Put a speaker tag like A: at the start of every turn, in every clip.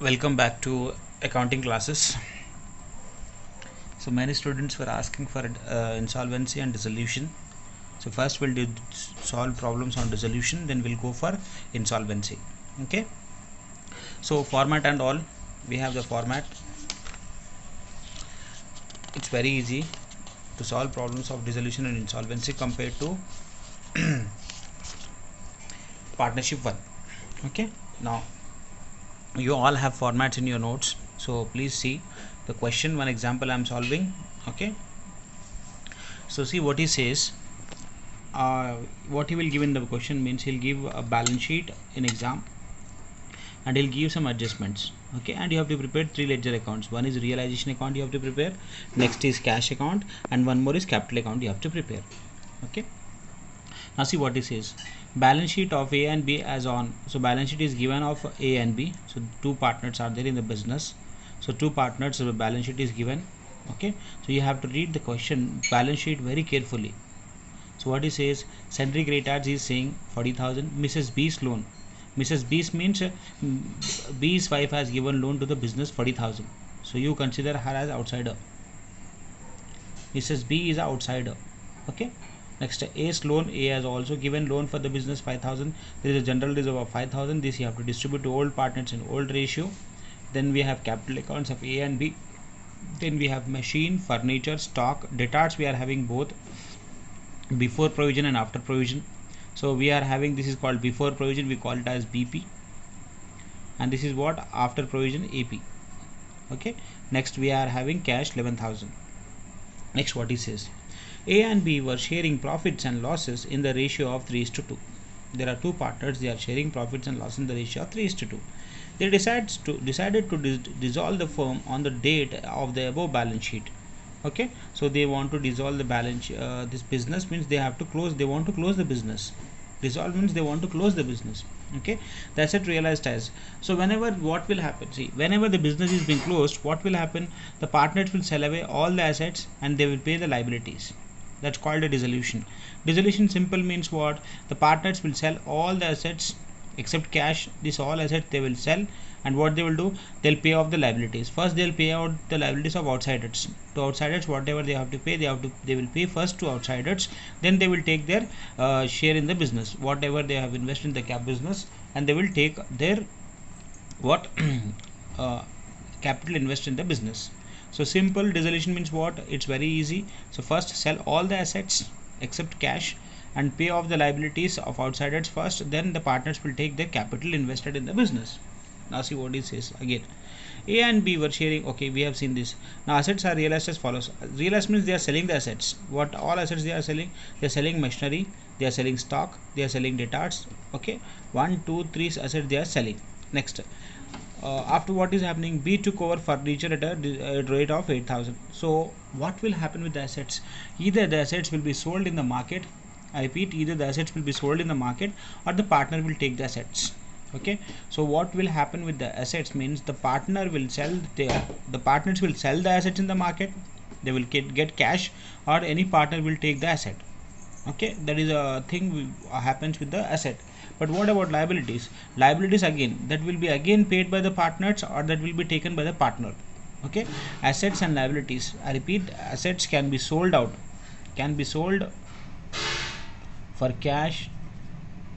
A: Welcome back to accounting classes. So many students were asking for insolvency and dissolution. So first we'll solve problems on dissolution, then we'll go for insolvency. Okay. So format and all, we have the format. It's very easy to solve problems of dissolution and insolvency compared to partnership one. Okay. Now you all have formats in your notes, so please see the question. One example I am solving. Okay, so see what he says. What he will give in the question means he'll give a balance sheet in exam and he'll give some adjustments. Okay, and you have to prepare three ledger accounts. One is realization account you have to prepare, next is cash account, and one more is capital account you have to prepare. Okay, now see what he says. Balance sheet of A and B as on. So balance sheet is given of A and B. So two partners are there in the business. So two partners, so the balance sheet is given. Okay, so you have to read the question balance sheet very carefully. So what he says, Sundry Creditors is saying 40,000. Mrs. B's loan. Mrs. B's means B's wife has given loan to the business 40,000. So you consider her as outsider. Mrs. B is an outsider. Okay. Next, A's loan. A has also given loan for the business 5,000. There is a general reserve of 5,000. This you have to distribute to old partners in old ratio. Then we have capital accounts of A and B. Then we have machine, furniture, stock, debtors. We are having both before provision and after provision. So we are having, this is called before provision, we call it as BP, and this is what after provision, AP. Okay. Next we are having cash 11,000. Next what he says, A and B were sharing profits and losses in the ratio of 3:2. There are two partners, they are sharing profits and losses in the ratio of 3:2. They decided to dissolve the firm on the date of the above balance sheet. Okay, so they want to dissolve the balance. This business means they have to close. They want to close the business. Dissolve means they want to close the business. Okay, the asset realized as. So whenever what will happen? See, whenever the business is being closed, what will happen? The partners will sell away all the assets and they will pay the liabilities. That's called a dissolution. Dissolution simple means what? The partners will sell all the assets except cash. This all assets they will sell, and what they will do, they'll pay off the liabilities. First they'll pay out the liabilities of outsiders. To outsiders whatever they have to pay, they will pay first to outsiders. Then they will take their share in the business, whatever they have invested in the cap business, and they will take their what capital invest in the business. So simple dissolution means what? It's very easy. So first sell all the assets except cash and pay off the liabilities of outsiders first, then the partners will take their capital invested in the business. Now see what he says again. A and B were sharing. Okay, we have seen this. Now assets are realized as follows. Realized means they are selling the assets. What all assets they are selling? They are selling machinery, they are selling stock, they are selling debtors. Okay, 1, 2, 3 assets they are selling. Next, after what is happening, B took over furniture at a rate of 8,000. So what will happen with the assets? Either the assets will be sold in the market. I repeat, either the assets will be sold in the market or the partner will take the assets. Okay, so what will happen with the assets means the partner will sell the partners will sell the assets in the market. They will get cash, or any partner will take the asset. Okay, that is a thing happens with the asset. But what about liabilities? Liabilities again, that will be again paid by the partners or that will be taken by the partner. Okay, assets and liabilities, I repeat, assets can be sold out, can be sold for cash.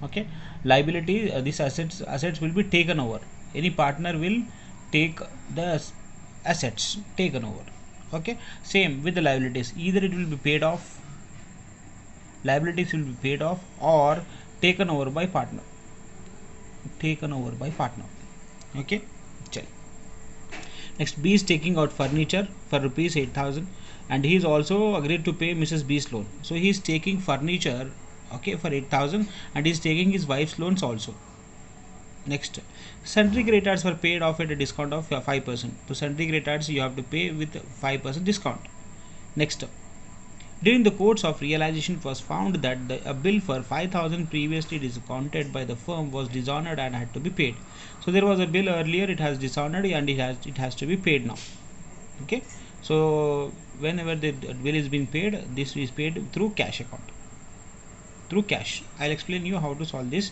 A: Okay, liability, these assets will be taken over. Any partner will take the assets taken over. Okay, same with the liabilities, either it will be paid off, liabilities will be paid off, or taken over by partner, taken over by partner. Okay, chal. Next, B is taking out furniture for rupees 8,000 and he is also agreed to pay Mrs. B's loan. So he is taking furniture, okay, for 8,000 and he is taking his wife's loans also. Next, sundry creditors were paid off at a discount of 5%. So sundry creditors you have to pay with 5% discount. Next, during the course of realization it was found that a bill for 5,000 previously discounted by the firm was dishonored and had to be paid. So there was a bill earlier, it has dishonored and it has to be paid now. Okay, so whenever the bill is being paid, this is paid through cash account, through cash. I'll explain you how to solve this.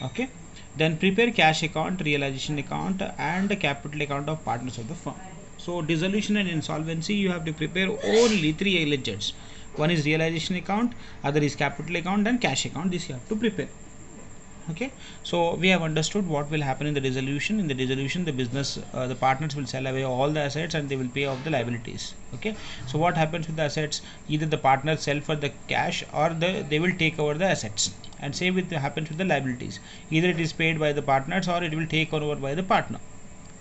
A: Okay, Then prepare cash account, realization account, and capital account of partners of the firm. So dissolution and insolvency, you have to prepare only three ledgers. One is realization account, other is capital account, and cash account. This you have to prepare. Okay, so we have understood what will happen in the dissolution. In the dissolution, the business, the partners will sell away all the assets and they will pay off the liabilities. Okay, so what happens with the assets? Either the partners sell for the cash or they will take over the assets. And same with happens with the liabilities. Either it is paid by the partners or it will take over by the partner,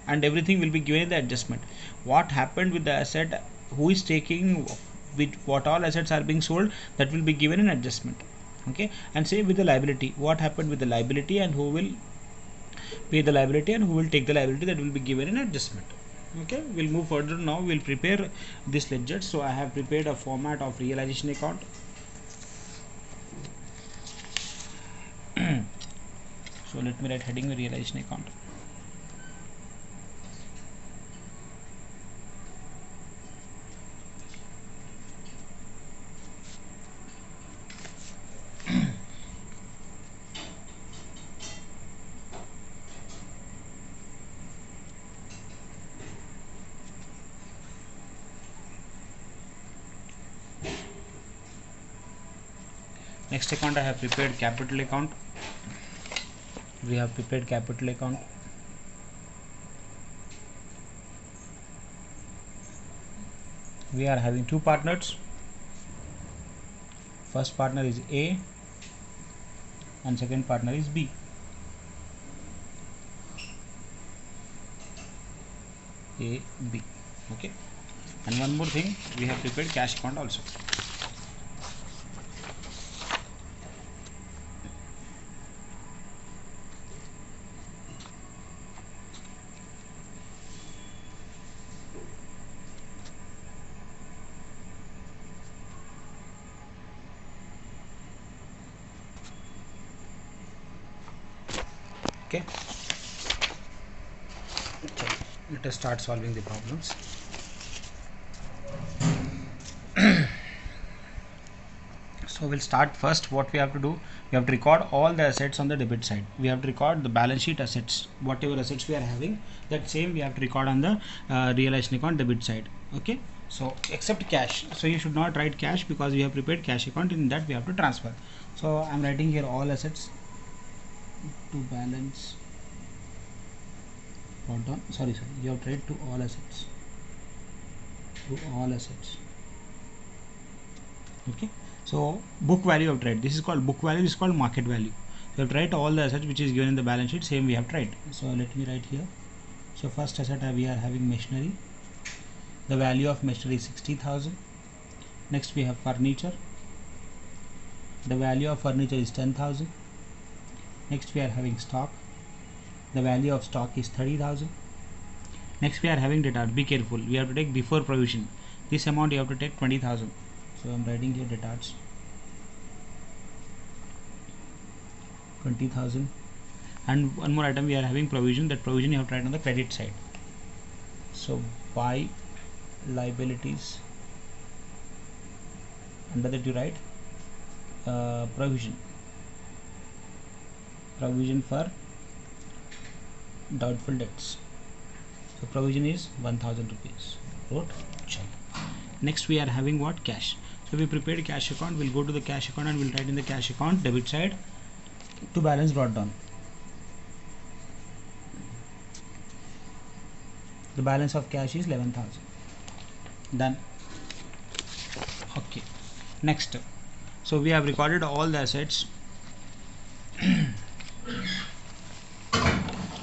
A: and everything will be given in the adjustment. What happened with the asset? Who is taking? With what all assets are being sold? That will be given in adjustment. Okay, and same with the liability. What happened with the liability and who will pay the liability and who will take the liability? That will be given in adjustment. Okay, we'll move further now. We'll prepare this ledger. So I have prepared a format of realization account. So let me write heading realization account. Next account I have prepared capital account. We have prepared capital account. We are having two partners. First partner is A and second partner is B. A, B. Okay. And one more thing, we have prepared cash account also. Okay, let us start solving the problems. So we'll start first. What we have to do, we have to record all the assets on the debit side. We have to record the balance sheet assets, whatever assets we are having, that same we have to record on the realization account debit side. Okay, so except cash, so you should not write cash because we have prepared cash account. In that we have to transfer. So I'm writing here all assets to balance brought down. Sorry, you have to write to all assets. To all assets. Okay, so book value of trade. This is called book value. This is called market value. So you have to write all the assets which is given in the balance sheet. Same we have to write. So let me write here. So first asset we are having machinery. The value of machinery is 60,000. Next we have furniture. The value of furniture is 10,000. Next we are having stock. The value of stock is 30,000. Next we are having debtors. Be careful. We have to take before provision. This amount you have to take 20,000. So I'm writing here debtors 20,000. And one more item we are having provision. That provision you have to write on the credit side. So buy liabilities. Under that you write provision. Provision for doubtful debts. So provision is 1,000 rupees. Wrote check. Next we are having what? Cash. So we prepared cash account. We'll go to the cash account and we'll write in the cash account debit side to balance brought down. The balance of cash is 11,000. Done. Okay. Next. So we have recorded all the assets in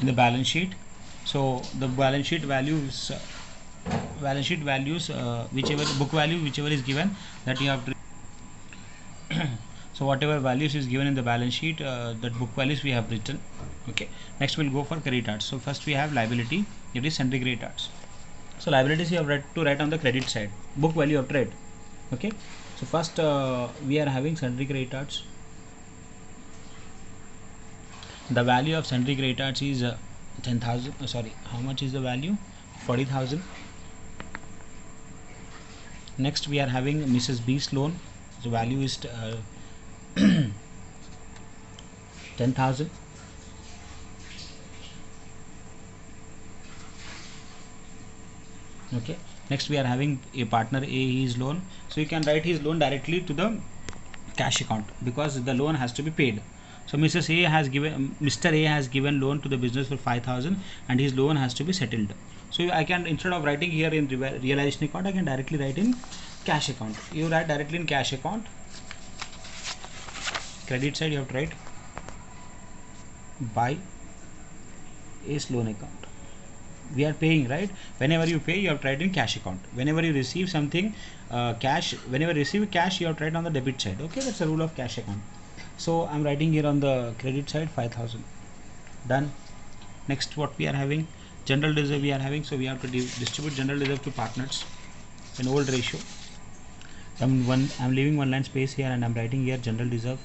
A: the balance sheet. So the balance sheet values whichever book value whichever is given, that you have to so whatever values is given in the balance sheet, that book values we have written. Okay, next we'll go for creditors. So first we have liability, it is sundry creditors. So liabilities you have to write on the credit side, book value of trade. Okay, so first we are having sundry creditors. The value of sundry creditors is 10,000. Sorry, how much is the value? 40,000. Next we are having Mrs. B's loan. The value is 10,000. Okay, next we are having a partner A, his loan. So you can write his loan directly to the cash account because the loan has to be paid. So Mr. A has given loan to the business for 5,000 and his loan has to be settled. So I can, instead of writing here in realization account, I can directly write in cash account. You write directly in cash account. Credit side you have to write by A's loan account. We are paying, right? Whenever you pay, you have to write in cash account. Whenever you receive something cash, whenever you receive cash, you have to write on the debit side. Okay, that's the rule of cash account. So I'm writing here on the credit side 5,000. Done. Next, what we are having, general reserve we are having. So we have to distribute general reserve to partners in old ratio. So I'm leaving one line space here and I'm writing here general reserve.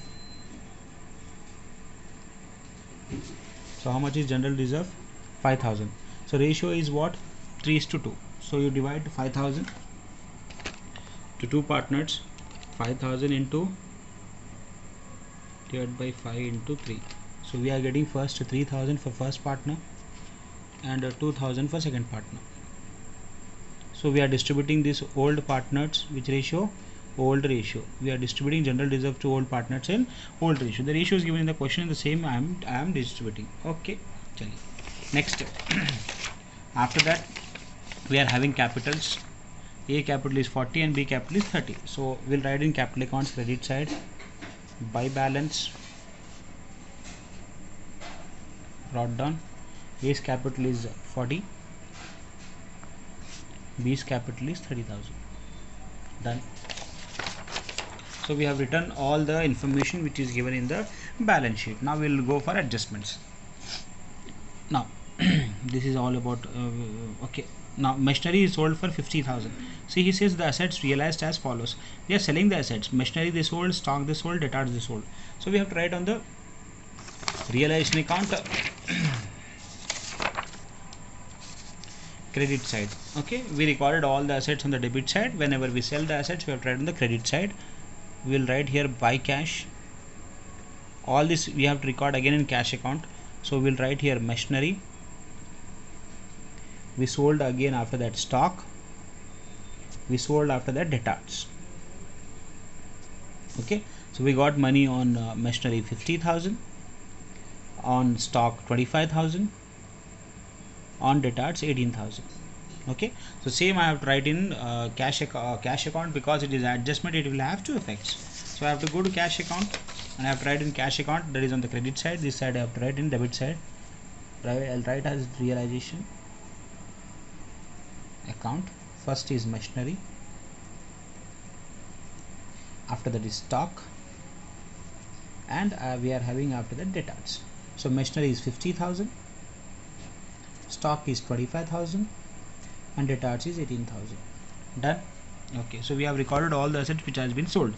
A: So how much is general reserve? 5,000. So ratio is what? 3:2. So you divide 5,000 to two partners. 5,000 into divided by 5 into 3. So we are getting first 3,000 for first partner and 2,000 for second partner. So we are distributing this old partners, which ratio? Old ratio. We are distributing general reserve to old partners in old ratio. The ratio is given in the question, the same I am distributing. Okay, next. After that we are having capitals. A capital is 40 and B capital is 30. So we'll write in capital accounts credit side by balance, brought down. A's capital is 40, B's capital is 30,000. Done. So we have written all the information which is given in the balance sheet. Now we will go for adjustments. Now this is all about okay. Now machinery is sold for 50,000. See, he says the assets realized as follows. They are selling the assets. Machinery they sold, stock they sold, debtors they sold. So we have to write on the realization account credit side. Okay, we recorded all the assets on the debit side. Whenever we sell the assets, we have to write on the credit side. We will write here buy cash. All this we have to record again in cash account. So we will write here machinery. We sold again after that stock. We sold after that debtors. Okay, so we got money on machinery 50,000, on stock 25,000, on debtors 18,000. Okay, so same I have to write in cash account because it is adjustment, it will have two effects. So I have to go to cash account and I have to write in cash account, that is on the credit side. This side I have to write in debit side. I'll write as realization account. First is machinery, after that is stock, and we are having after that debtors. So machinery is 50,000, stock is 25,000, and debtors is 18,000. Done. Okay, so we have recorded all the assets which has been sold.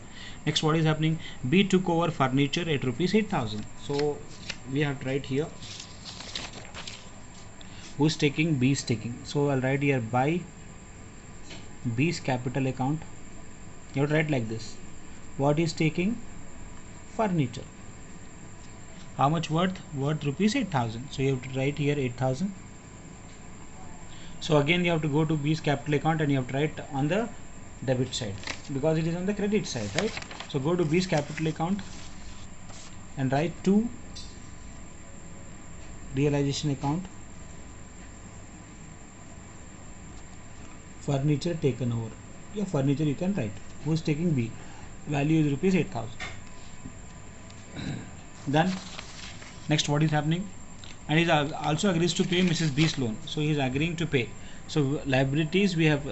A: Next, what is happening? B took over furniture at rupees 8,000. So we have to write here who's taking, B is taking. So I'll write here by B's capital account. You have to write like this. What is taking? Furniture. How much worth? Worth rupees 8,000. So you have to write here 8,000. So again you have to go to B's capital account and you have to write on the debit side because it is on the credit side, right? So go to B's capital account and write to realization account furniture taken over. Your furniture you can write. Who is taking? B. Value is rupees 8,000. Done. Next, what is happening? And he also agrees to pay Mrs. B's loan. So he is agreeing to pay. So liabilities, we have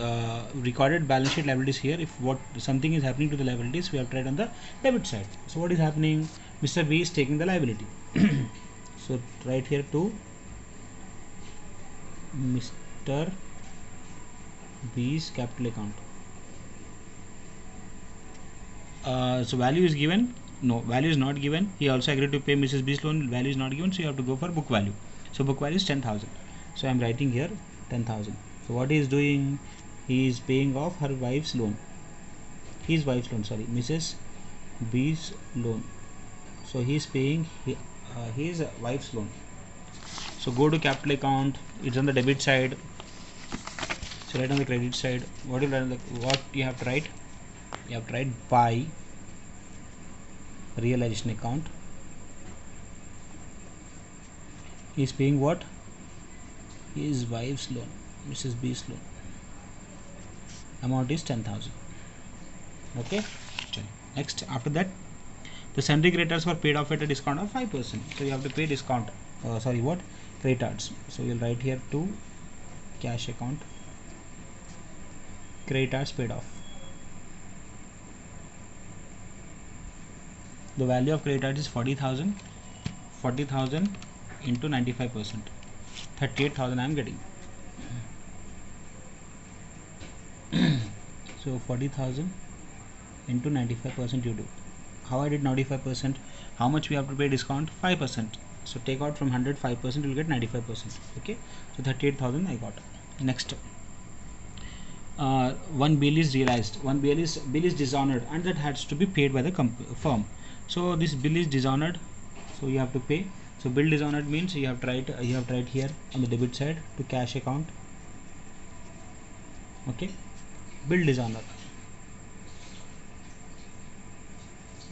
A: recorded balance sheet liabilities here. If something is happening to the liabilities, we have to write on the debit side. So what is happening? Mr. B is taking the liability. So write here to Mr. B's capital account. So value is given. No, value is not given. He also agreed to pay Mrs. B's loan. Value is not given, so you have to go for book value. So book value is 10,000. So I am writing here 10,000. So what he is doing? He is paying off her wife's loan. His wife's loan. Sorry, Mrs. B's loan. So he is paying his wife's loan. So go to capital account. It's on the debit side. So write on the credit side, what you have to write? You have to write by realization account. He is paying what? His wife's loan, Mrs. B's loan. Amount is 10,000. Okay. Next, after that, the sundry creditors were paid off at a discount of 5%. So you have to pay discount. Creditors. So you'll write here to cash account. Creditors paid off. The value of creditors is 40,000. 40,000 into 95%. 38,000 I am getting. So 40,000 into 95% you do. How I did 95%? How much we have to pay discount? 5%. So take out from 100 5%, you will get 95%. Okay. So 38,000 I got. Next, one bill is realized. One bill is dishonored, and that has to be paid by the firm. So this bill is dishonored. So you have to pay. So bill dishonored means you have to write here on the debit side to cash account. Okay. Bill dishonored.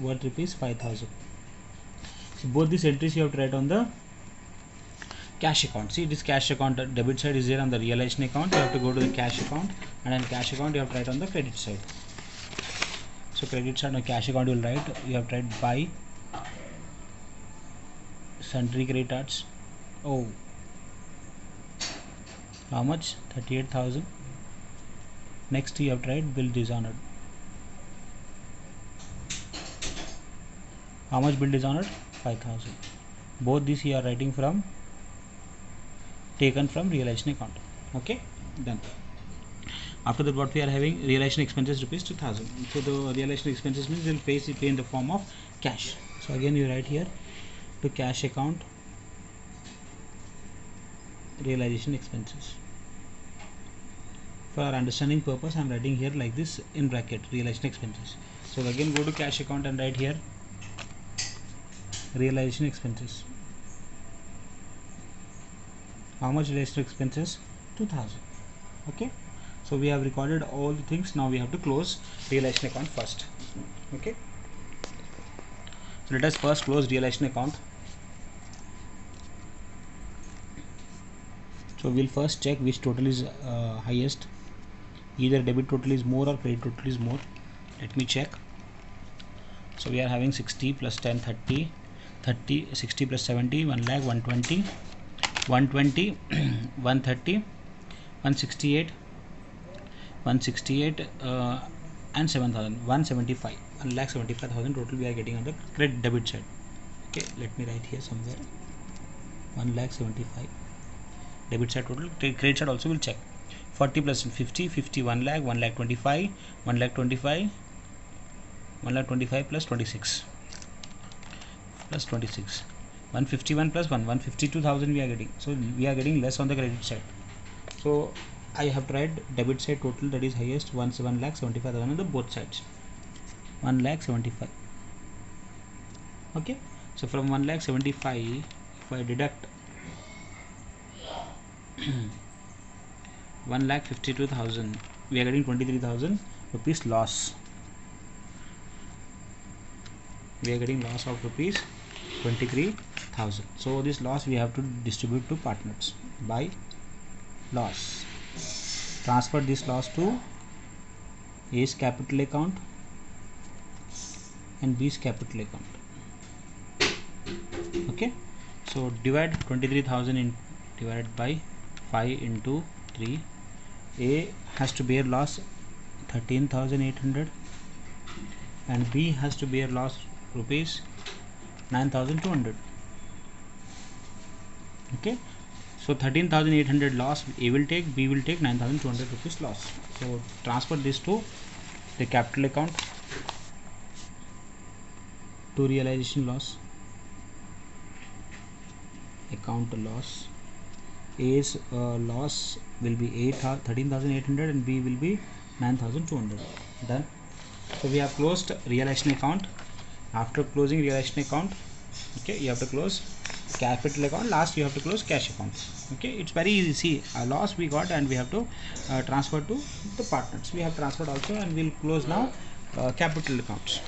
A: Worth rupees 5,000. So both these entries you have to write on the cash account. See, this cash account debit side is there on the realization account. You have to go to the cash account, and on cash account you have to write on the credit side. So credit side on cash account you have to write by sundry creditors. Oh, how much? 38,000. Next you have to write bill dishonored. How much bill dishonored? 5,000. Both these you are writing from taken from realization account. Okay, done. After that, what we are having? Realization expenses rupees 2,000. So the realization expenses means they'll pay in the form of cash. So again you write here to cash account realization expenses. For our understanding purpose, I am writing here like this in bracket realization expenses. So again go to cash account and write here realization expenses. How much realization expenses? 2,000. Okay. So we have recorded all the things. Now we have to close realization account first. Okay. So let us first close realization account. So we'll first check which total is highest. Either debit total is more or credit total is more. Let me check. So we are having 60 plus 10 30, 60 plus 70 1 lakh 120, 120 130, 168 and 7,000, 175, 1,75,000 total we are getting on the credit debit side. Okay, let me write here somewhere 1,75,000 debit side total. Credit side also will check. 40 plus 50, 50, 1 lakh, 1 lakh 25, 1 lakh 25, 1 lakh 25 plus 26, 151 plus 1, 152,000 we are getting. So we are getting less on the credit side. So I have tried debit side total, that is highest, 1,75,000 on the both sides. 1,75,000. Okay. So from 1,75,000, if I deduct 1,52,000, we are getting 23,000 rupees loss. We are getting loss of rupees 23,000. So this loss we have to distribute to partners by loss. Transfer this loss to A's capital account and B's capital account. Okay. So divide 23,000 divided by 5 into 3. A has to bear loss 13,800 and B has to bear loss rupees 9,200. Okay. So 13,800 loss A will take, B will take 9,200 rupees loss. So transfer this to the capital account to realization loss account loss. A's loss will be 13,800 and B will be 9,200. Done. So we have closed realization account. After closing realization account, okay, you have to close capital account, last you have to close cash account. Okay, it's very easy. See, a loss we got and we have to transfer to the partners. We have transferred also, and we'll close now capital accounts.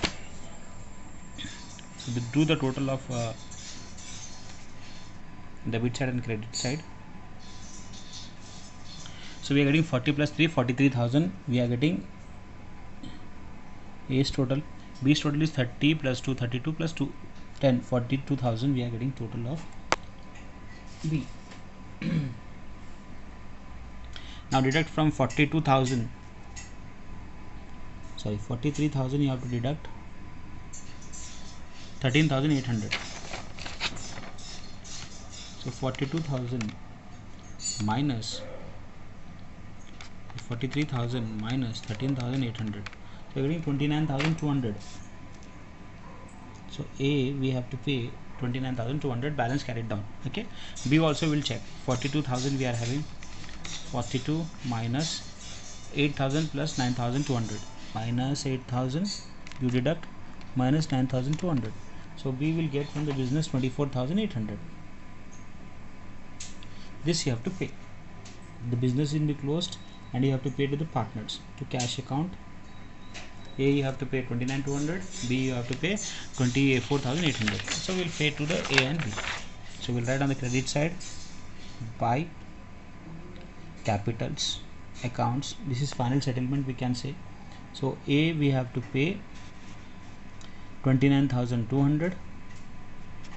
A: So we do the total of debit side and credit side. So we are getting 40 plus 3, 43,000. We are getting A's total. B's total is 30 plus 2, 32 plus 2, 10, 42,000. We are getting total of B. Now deduct from 42,000. Sorry, 43,000. You have to deduct 13,800. So 42,000 minus 43,000 minus 13,800. So we're getting 29,200. So A we have to pay 29,200, balance carried down. Okay. B also will check. 42,000 we are having. 42 minus 8,000 plus 9,200. Minus 8,000 you deduct minus 9,200. So B will get from the business 24,800. This you have to pay. The business will be closed and you have to pay to the partners. To cash account, A you have to pay 29,200, B you have to pay 24,800. So we'll pay to the A and B. So we'll write on the credit side by capitals accounts. This is final settlement we can say. So A we have to pay 29,200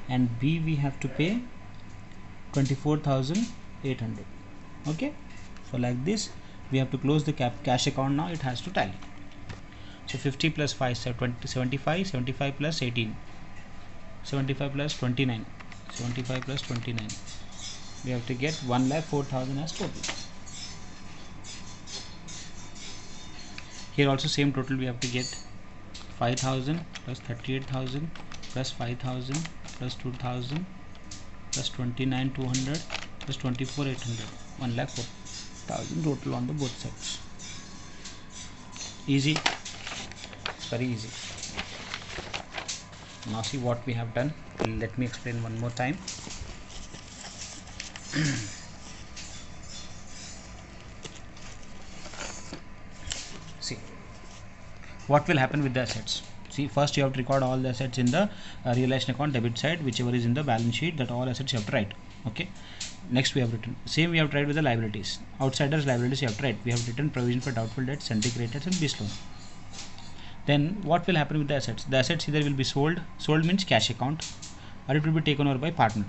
A: and B we have to pay 24,800. Okay, so like this we have to close the cash account. Now it has to tally. So 50 plus 5 is 75, 75 plus 18, 75 plus 29, 75 plus 29. We have to get 1,04,000 as total. Here also same total we have to get. 5,000 plus 38,000 plus 5,000 plus 2,000 plus 29,200 plus 24,800. 1,04,000 total on the both sides. Easy. It's very easy. Now see what we have done. Let me explain one more time. See what will happen with the assets. See, first you have to record all the assets in the realization account debit side, whichever is in the balance sheet, that all assets you have to write. Okay. Next we have written same we have tried with the liabilities. Outsiders liabilities you have tried. We have written provision for doubtful debts, sundry creditors and BIS loan. Then what will happen with the assets? The assets either will be sold. Sold means cash account, or it will be taken over by partner.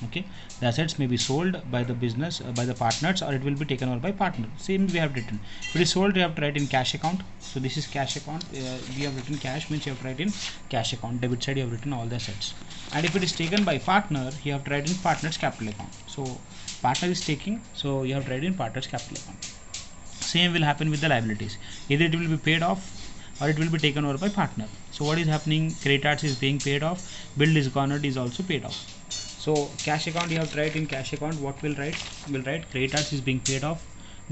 A: Okay, the assets may be sold by the business by the partners, or it will be taken over by partner. Same we have written. If it is sold, you have to write in cash account. So this is cash account. We have written cash means you have to write in cash account. Debit side you have written all the assets. And if it is taken by partner, you have to write in partner's capital account. So partner is taking, so you have to write in partner's capital account. Same will happen with the liabilities. Either it will be paid off or it will be taken over by partner. So what is happening? Creditors is being paid off. Bill dishonored is also paid off. So cash account you have to write in cash account. What will write? Will write creditors is being paid off.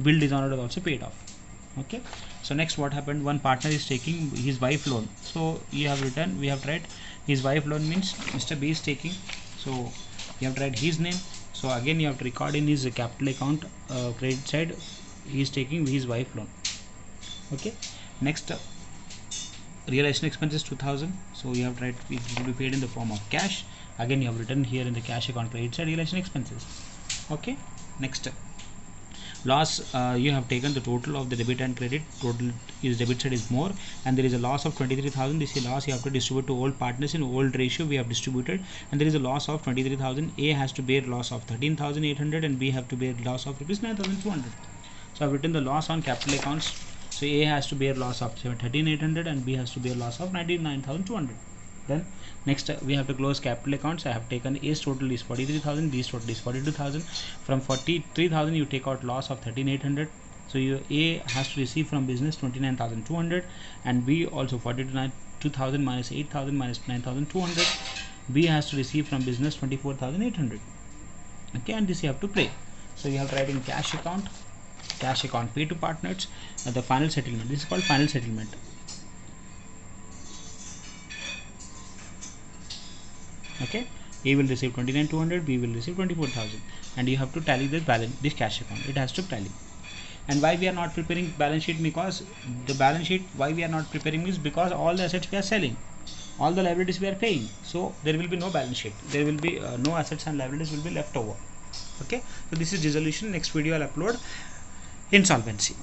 A: Bill dishonored is also paid off. Okay. So next what happened? One partner is taking his wife loan. So you have written. We have tried his wife loan means Mr. B is taking. So you have to write his name. So again you have to record in his capital account credit side. He is taking his wife loan. Okay. Next. Realization expenses 2,000. So you have to write it will be paid in the form of cash. Again you have written here in the cash account credit side realization expenses. Okay. Next loss, you have taken the total of the debit and credit. Total is debit side is more, and there is a loss of 23,000. This is loss you have to distribute to all partners in old ratio we have distributed, and there is a loss of 23,000. A has to bear loss of 13,800 and B have to bear loss of rupees 9,200. So I have written the loss on capital accounts. So A has to bear loss of 13,800 and B has to bear loss of 99,200. Then next we have to close capital accounts. I have taken A's total is 43,000, B's total is 42,000. From 43,000 you take out loss of 13,800. So A has to receive from business 29,200 and B also 42,000 minus 8,000 minus 9,200. B has to receive from business 24,800. Okay, and this you have to pay. So you have to write in cash account pay to partners, the final settlement. This is called final settlement. Okay, A will receive 29,200, B will receive 24,000, and you have to tally this balance, this cash account. It has to tally. And why we are not preparing balance sheet? Because the balance sheet, why we are not preparing is because all the assets we are selling, all the liabilities we are paying, so there will be no balance sheet, there will be no assets and liabilities will be left over. Okay, so this is dissolution. Next video I'll upload insolvency.